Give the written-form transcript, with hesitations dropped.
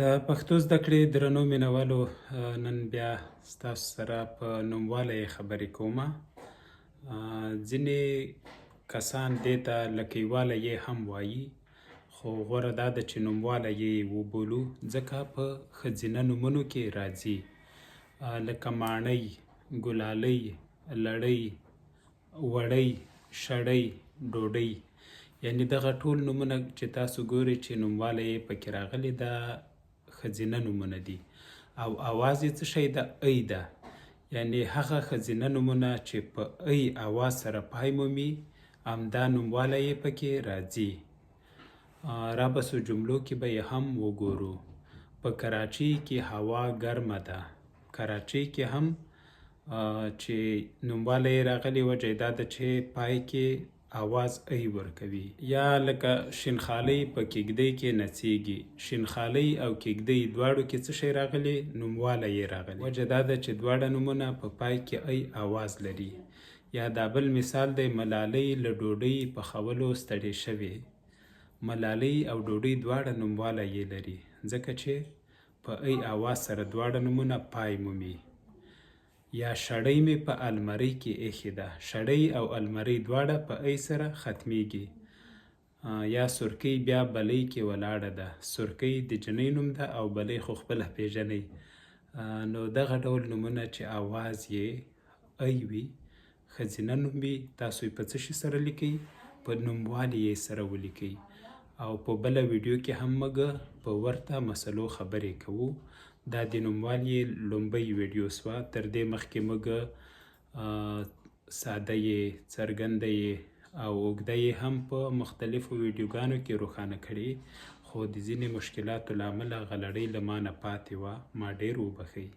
د پښتو زده کړې درنو مینوالو، نن بیا ستاسو سره په نوموالی خبرې کومه. ځینې کسان دې ته لکۍ یې هم وایي، خو غوره دا ده چې نوموالی یې وبولو، ځکه په ښځینه نومونو کې راځي، لکه ماڼۍ، ګلالۍ، لړۍ، وړۍ، شړۍ، ډوډۍ. یعنې دغه ټول نومونه چې تاسو ګورئ چې نوموالی یې پکې راغلی، دا ښځینه نومونه دي او اواز یې څه شی ده؟ ای ده. یعنې هغه ښځینه نومونه چې په ای اواز سره پای مومي، همدا نوموالی یې پکې راځي. رابسو جملو کې به یې هم وګورو. په کراچۍ کې هوا ګرمه ده. کراچۍ کې هم چې نوموالی یې راغلی، وجه یې دا ده چې پای کې اواز ای ورکوي. یا لکه شینخالۍ په کیږدۍ کې نڅیږي. شینخالۍ او کیږدۍ دواړو کې څه شی راغلی؟ نوموالی یې راغلی. وجه دا ده چې دواړه نومونه په پای کې ای اواز لري. یا دا بل مثال دی، ملالۍ له ډوډۍ پخولو ستړې شوې. ملالۍ او ډوډۍ دواړه نوموالی یې لري، ځکه چې په ای اواز سره دواړه نومونه پای مومي. یا شړۍ مې په المارۍ کې ایښې ده. شړۍ او المارۍ دواړه په ای سره ختمیږي. یا سرکۍ بیا بلۍ کې ولاړه ده. سرکۍ د جنۍ نوم ده او بلۍ خو خپله پیژنئ. نو دغه ډول نومونه چې اواز یې ای وي، ښځینه نوم وي، تاسو یې په څه شي سره لیکئ؟ په نوموالي یې سره ولیکئ. او په بله ویډیو کې هم موږ په ورته مسلو خبرې کوو. دا د نوموالي لومړۍ ویډیو سوه. تر دې مخکې موږ ساده یې، څرګنده یې او اوږده یې هم په مختلفو ویډیوګانو کې روښانه کړې، خو د ځینې مشکلاتو له امله غلړۍ له ما نه پاتې وه. ما ډېر وبښئ.